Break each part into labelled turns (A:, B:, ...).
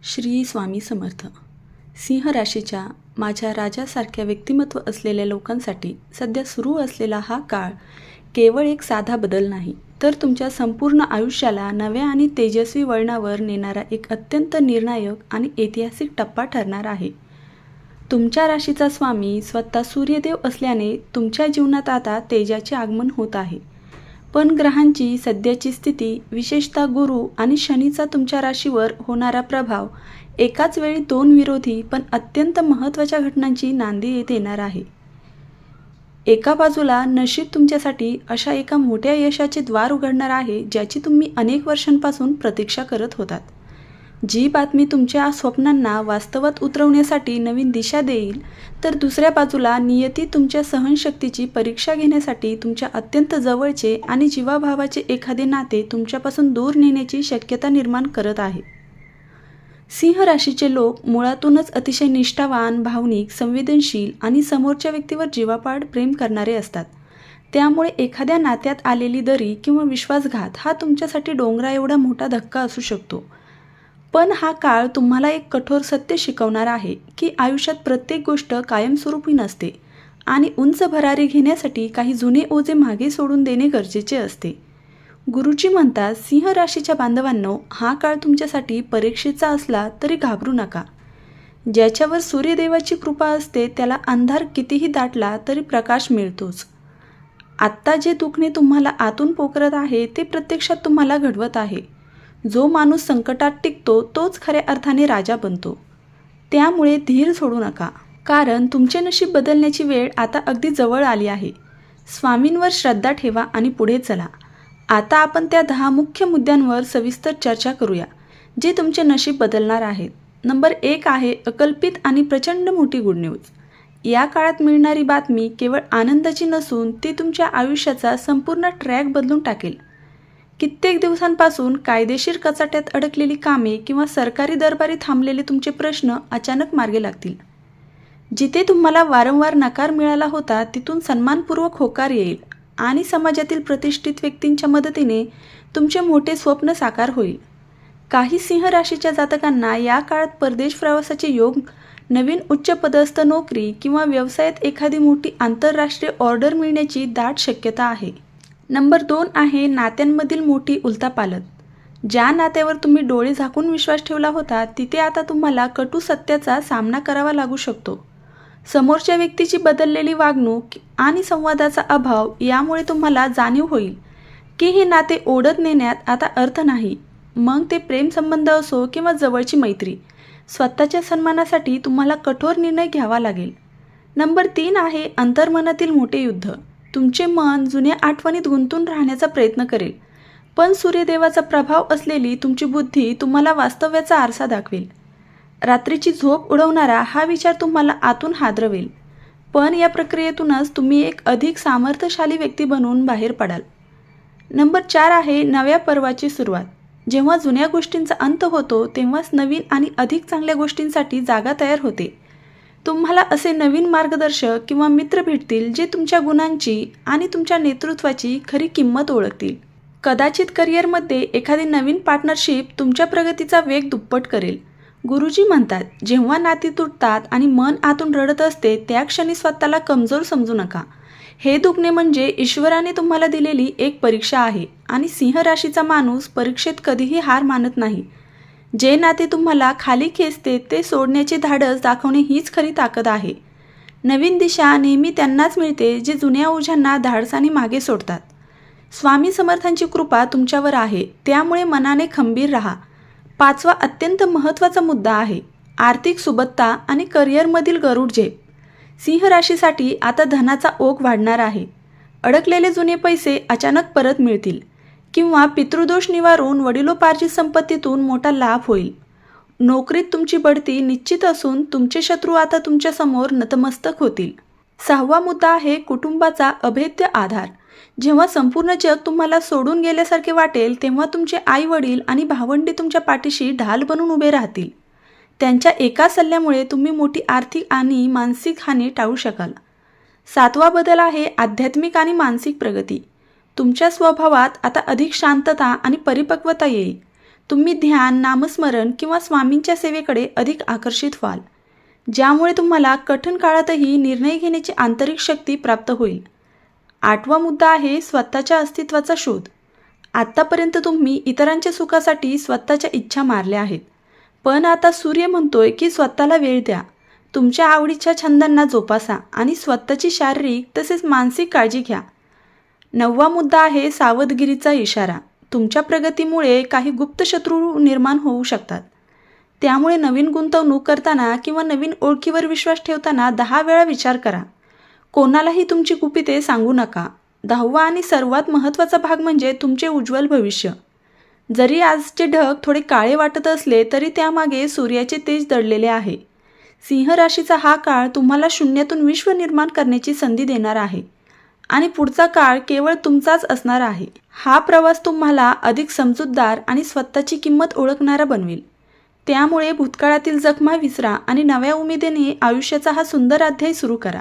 A: श्री स्वामी समर्थ. सिंह राशीच्या माझ्या राजासारख्या व्यक्तिमत्व असलेल्या लोकांसाठी सध्या सुरू असलेला हा काळ केवळ एक साधा बदल नाही, तर तुमच्या संपूर्ण आयुष्याला नव्या आणि तेजस्वी वळणावर नेणारा एक अत्यंत निर्णायक आणि ऐतिहासिक टप्पा ठरणार आहे. तुमच्या राशीचा स्वामी स्वतः सूर्यदेव असल्याने तुमच्या जीवनात आता तेजाचे आगमन होत आहे. पण ग्रहांची सध्याची स्थिती, विशेषतः गुरु आणि शनीचा तुमच्या राशीवर होणारा प्रभाव एकाच वेळी दोन विरोधी पण अत्यंत महत्त्वाच्या घटनांची नांदी देणार आहे. एका बाजूला नशीब तुमच्यासाठी अशा एका मोठ्या यशाचे द्वार उघडणार आहे, ज्याची तुम्ही अनेक वर्षांपासून प्रतीक्षा करत होतात. जी बातमी तुमच्या स्वप्नांना वास्तवात उतरवण्यासाठी नवीन दिशा देईल, तर दुसऱ्या बाजूला नियती तुमच्या सहनशक्तीची परीक्षा घेण्यासाठी तुमच्या अत्यंत जवळचे आणि जीवाभावाचे एखादे नाते तुमच्यापासून दूर नेण्याची शक्यता निर्माण करत आहे. सिंह राशीचे लोक मुळातूनच अतिशय निष्ठावान, भावनिक, संवेदनशील आणि समोरच्या व्यक्तीवर जीवापाड प्रेम करणारे असतात. त्यामुळे एखाद्या नात्यात आलेली दरी किंवा विश्वासघात हा तुमच्यासाठी डोंगरा एवढा मोठा धक्का असू शकतो. पण हा काळ तुम्हाला एक कठोर सत्य शिकवणार आहे की आयुष्यात प्रत्येक गोष्ट कायमस्वरूपी नसते आणि उंच भरारी घेण्यासाठी काही जुने ओझे मागे सोडून देणे गरजेचे असते. गुरुजी म्हणतात, सिंह राशीच्या बांधवांनो, हा काळ तुमच्यासाठी परीक्षेचा असला तरी घाबरू नका. ज्याच्यावर सूर्यदेवाची कृपा असते त्याला अंधार कितीही दाटला तरी प्रकाश मिळतोच. आत्ता जे दुखणे तुम्हाला आतून पोखरत आहे ते प्रत्यक्षात तुम्हाला घडवत आहे. जो माणूस संकटात टिकतो तोच खऱ्या अर्थाने राजा बनतो. त्यामुळे धीर सोडू नका, कारण तुमचे नशीब बदलण्याची वेळ आता अगदी जवळ आली आहे. स्वामींवर श्रद्धा ठेवा आणि पुढे चला. आता आपण त्या 10 मुख्य मुद्द्यांवर सविस्तर चर्चा करूया, जे तुमचे नशीब बदलणार आहेत. नंबर 1 आहे अकल्पित आणि प्रचंड मोठी गुड न्यूज. या काळात मिळणारी बातमी केवळ आनंदाची नसून ती तुमच्या आयुष्याचा संपूर्ण ट्रॅक बदलून टाकेल. कित्येक दिवसांपासून कायदेशीर कचाट्यात अडकलेली कामे किंवा सरकारी दरबारी थांबलेले तुमचे प्रश्न अचानक मार्गी लागतील. जिथे तुम्हाला वारंवार नकार मिळाला होता तिथून सन्मानपूर्वक होकार येईल आणि समाजातील प्रतिष्ठित व्यक्तींच्या मदतीने तुमचे मोठे स्वप्न साकार होईल. काही सिंह राशीच्या जातकांना या काळात परदेश प्रवासाचे योग, नवीन उच्चपदस्थ नोकरी किंवा व्यवसायात एखादी मोठी आंतरराष्ट्रीय ऑर्डर मिळण्याची दाट शक्यता आहे. नंबर 2 आहे नात्यांमधील मोठी उलथापालथ. ज्या नात्यावर तुम्ही डोळे झाकून विश्वास ठेवला होता तिथे आता तुम्हाला कटू सत्याचा सामना करावा लागू शकतो. समोरच्या व्यक्तीची बदललेली वागणूक आणि संवादाचा अभाव यामुळे तुम्हाला जाणीव होईल की हे नाते ओढत नेण्यात आता अर्थ नाही. मग ते प्रेमसंबंध असो किंवा जवळची मैत्री, स्वतःच्या सन्मानासाठी तुम्हाला कठोर निर्णय घ्यावा लागेल. नंबर 3 आहे अंतर्मनातील मोठे युद्ध. तुमचे मन जुन्या आठवणीत गुंतून राहण्याचा प्रयत्न करेल, पण सूर्यदेवाचा प्रभाव असलेली तुमची बुद्धी तुम्हाला वास्तव्याचा आरसा दाखवेल. रात्रीची झोप उडवणारा हा विचार तुम्हाला आतून हादरवेल, पण या प्रक्रियेतूनच तुम्ही एक अधिक सामर्थ्यशाली व्यक्ती बनून बाहेर पडाल. नंबर 4 आहे नव्या पर्वाची सुरुवात. जेव्हा जुन्या गोष्टींचा अंत होतो तेव्हाच नवीन आणि अधिक चांगल्या गोष्टींसाठी जागा तयार होते. तुम्हाला असे नवीन मार्गदर्शक किंवा मित्र भेटतील जे तुमच्या गुणांची आणि तुमच्या नेतृत्वाची खरी किंमत ओळखतील. कदाचित करिअरमध्ये एखादी नवीन पार्टनरशिप तुमच्या प्रगतीचा वेग दुप्पट करेल. गुरुजी म्हणतात, जेव्हा नाती तुटतात आणि मन आतून रडत असते त्या क्षणी स्वतःला कमजोर समजू नका. हे दुखणे म्हणजे ईश्वराने तुम्हाला दिलेली एक परीक्षा आहे आणि सिंह राशीचा माणूस परीक्षेत कधीही हार मानत नाही. जे नाते तुम्हाला खाली खेचते ते सोडण्याचे धाडस दाखवणे हीच खरी ताकद आहे. नवीन दिशा नेहमी त्यांनाच मिळते जे जुन्या ओझ्यांना धाडसाने मागे सोडतात. स्वामी समर्थांची कृपा तुमच्यावर आहे, त्यामुळे मनाने खंबीर राहा. 5वा अत्यंत महत्त्वाचा मुद्दा आहे आर्थिक सुबत्ता आणि करिअरमधील गरुड झेप. सिंह राशीसाठी आता धनाचा ओघ वाढणार आहे. अडकलेले जुने पैसे अचानक परत मिळतील किंवा पितृदोष निवारून वडिलोपार्जित संपत्तीतून मोठा लाभ होईल. नोकरीत तुमची बढती निश्चित असून तुमचे शत्रू आता तुमच्या समोर नतमस्तक होतील. 6वा मुद्दा आहे कुटुंबाचा अभेद्य आधार. जेव्हा संपूर्ण जग तुम्हाला सोडून गेल्यासारखे वाटेल तेव्हा तुमचे आई वडील आणि भावंडे तुमच्या पाठीशी ढाल बनून उभे राहतील. त्यांच्या एका सल्ल्यामुळे तुम्ही मोठी आर्थिक आणि मानसिक हानी टाळू शकाल. 7वा बदल आहे आध्यात्मिक आणि मानसिक प्रगती. तुमच्या स्वभावात आता अधिक शांतता आणि परिपक्वता येईल. तुम्ही ध्यान, नामस्मरण किंवा स्वामींच्या सेवेकडे अधिक आकर्षित व्हाल, ज्यामुळे तुम्हाला कठीण काळातही निर्णय घेण्याची आंतरिक शक्ती प्राप्त होईल. 8वा मुद्दा आहे स्वतःच्या अस्तित्वाचा शोध. आत्तापर्यंत तुम्ही इतरांच्या सुखासाठी स्वतःच्या इच्छा मारल्या आहेत, पण आता सूर्य म्हणतोय की स्वतःला वेळ द्या. तुमच्या आवडीच्या छंदांना जोपासा आणि स्वतःची शारीरिक तसेच मानसिक काळजी घ्या. 9वा मुद्दा आहे सावधगिरीचा इशारा. तुमच्या प्रगतीमुळे काही गुप्त शत्रू निर्माण होऊ शकतात. त्यामुळे नवीन गुंतवणूक करताना किंवा नवीन ओळखीवर विश्वास ठेवताना 10 वेळा विचार करा. कोणालाही तुमची गुपिते सांगू नका. 10वा आणि सर्वात महत्त्वाचा भाग म्हणजे तुमचे उज्ज्वल भविष्य. जरी आजचे ढग थोडे काळे वाटत असले तरी त्यामागे सूर्याचे तेज दडलेले आहे. सिंह राशीचा हा काळ तुम्हाला शून्यातून विश्व निर्माण करण्याची संधी देणार आहे आणि पुढचा काळ केवळ तुमचाच असणार आहे. हा प्रवास तुम्हाला अधिक समजूतदार आणि स्वतःची किंमत ओळखणारा बनवेल. त्यामुळे भूतकाळातील जखमा विसरा आणि नव्या उमेदीने आयुष्याचा हा सुंदर अध्याय सुरू करा.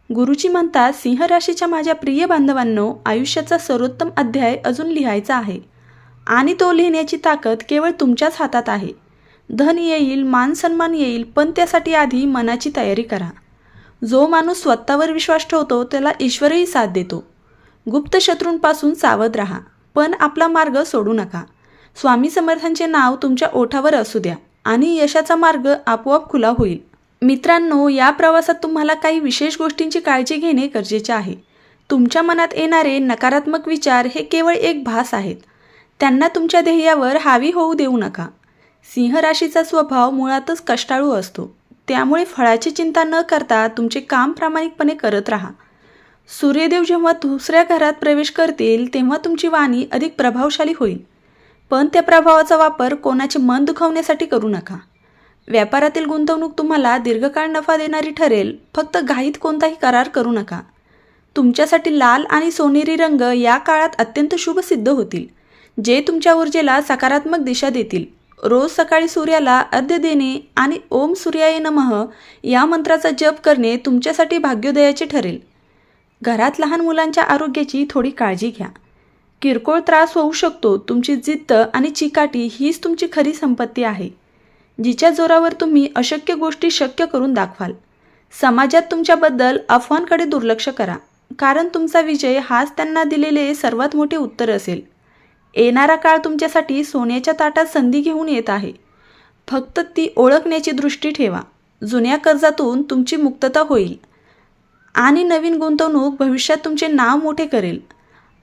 A: गुरुजी म्हणतात, सिंह राशीच्या माझ्या प्रिय बांधवांनो, आयुष्याचा सर्वोत्तम अध्याय अजून लिहायचा आहे आणि तो लिहिण्याची ताकद केवळ तुमच्याच हातात आहे. धन येईल, मान सन्मान येईल, पण त्यासाठी आधी मनाची तयारी करा. जो माणूस स्वतःवर विश्वास ठेवतो त्याला ईश्वरही साथ देतो. गुप्त शत्रूंपासून सावध राहा, पण आपला मार्ग सोडू नका. स्वामी समर्थांचे नाव तुमच्या ओठावर असू द्या आणि यशाचा मार्ग आपोआप खुला होईल. मित्रांनो, या प्रवासात तुम्हाला काही विशेष गोष्टींची काळजी घेणे गरजेचे आहे. तुमच्या मनात येणारे नकारात्मक विचार हे केवळ एक भास आहेत. त्यांना तुमच्या ध्येयावर हावी होऊ देऊ नका. सिंह राशीचा स्वभाव मुळातच कष्टाळू असतो. त्यामुळे फळाची चिंता न करता तुमचे काम प्रामाणिकपणे करत राहा. सूर्यदेव जेव्हा दुसऱ्या घरात प्रवेश करतील तेव्हा तुमची वाणी अधिक प्रभावशाली होईल, पण त्या प्रभावाचा वापर कोणाचे मन दुखावण्यासाठी करू नका. व्यापारातील गुंतवणूक तुम्हाला दीर्घकाळ नफा देणारी ठरेल. फक्त घाईत कोणताही करार करू नका. तुमच्यासाठी लाल आणि सोनेरी रंग या काळात अत्यंत शुभ सिद्ध होतील, जे तुमच्या ऊर्जेला सकारात्मक दिशा देतील. रोज सकाळी सूर्याला अर्घ्य देणे आणि ओम सूर्याय नमः या मंत्राचा जप करणे तुमच्यासाठी भाग्योदयाचे ठरेल. घरात लहान मुलांच्या आरोग्याची थोडी काळजी घ्या. किरकोळ त्रास होऊ शकतो. तुमची जिद्द आणि चिकाटी हीच तुमची खरी संपत्ती आहे, जिच्या जोरावर तुम्ही अशक्य गोष्टी शक्य करून दाखवाल. समाजात तुमच्याबद्दल अफवांकडे दुर्लक्ष करा, कारण तुमचा विजय हाच त्यांना दिलेले सर्वात मोठे उत्तर असेल. येणारा काळ तुमच्यासाठी सोन्याच्या ताटात संधी घेऊन येत आहे. फक्त ती ओळखण्याची दृष्टी ठेवा. जुन्या कर्जातून तुमची मुक्तता होईल आणि नवीन गुंतवणूक भविष्यात तुमचे नाव मोठे करेल.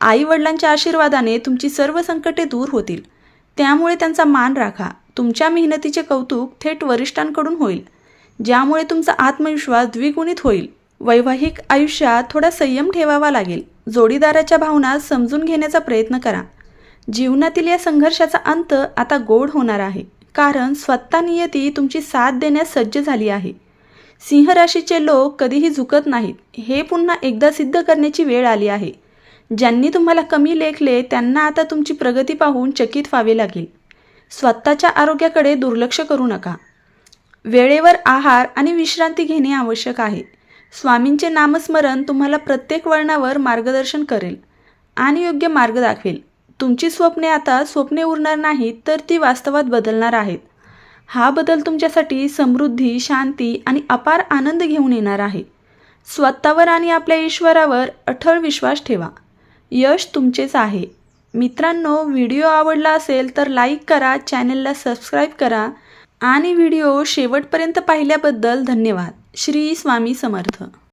A: आई वडिलांच्या आशीर्वादाने तुमची सर्व संकटे दूर होतील, त्यामुळे त्यांचा मान राखा. तुमच्या मेहनतीचे कौतुक थेट वरिष्ठांकडून होईल, ज्यामुळे तुमचा आत्मविश्वास द्विगुणित होईल. वैवाहिक आयुष्यात थोडा संयम ठेवावा लागेल. जोडीदाराच्या भावना समजून घेण्याचा प्रयत्न करा. जीवनातील या संघर्षाचा अंत आता गोड होणार आहे, कारण स्वतः नियती तुमची साथ देण्यास सज्ज झाली आहे. सिंह राशीचे लोक कधीही झुकत नाहीत. हे पुन्हा एकदा सिद्ध करण्याची वेळ आली आहे. ज्यांनी तुम्हाला कमी लेखले त्यांना आता तुमची प्रगती पाहून चकित व्हावे लागेल. स्वतःच्या आरोग्याकडे दुर्लक्ष करू नका. वेळेवर आहार आणि विश्रांती घेणे आवश्यक आहे. स्वामींचे नामस्मरण तुम्हाला प्रत्येक वळणावर मार्गदर्शन करेल आणि योग्य मार्ग दाखवेल. तुमची स्वप्ने आता स्वप्ने उरणार नाहीत, तर ती वास्तवात बदलणार आहेत. हा बदल तुमच्यासाठी समृद्धी, शांती आणि अपार आनंद घेऊन येणार आहे. स्वतःवर आणि आपल्या ईश्वरावर अठळ विश्वास ठेवा. यश तुमचेच आहे. मित्रांनो, व्हिडिओ आवडला असेल तर लाईक करा, चॅनलला सबस्क्राईब करा आणि व्हिडिओ शेवटपर्यंत पाहिल्याबद्दल धन्यवाद. श्री स्वामी समर्थ.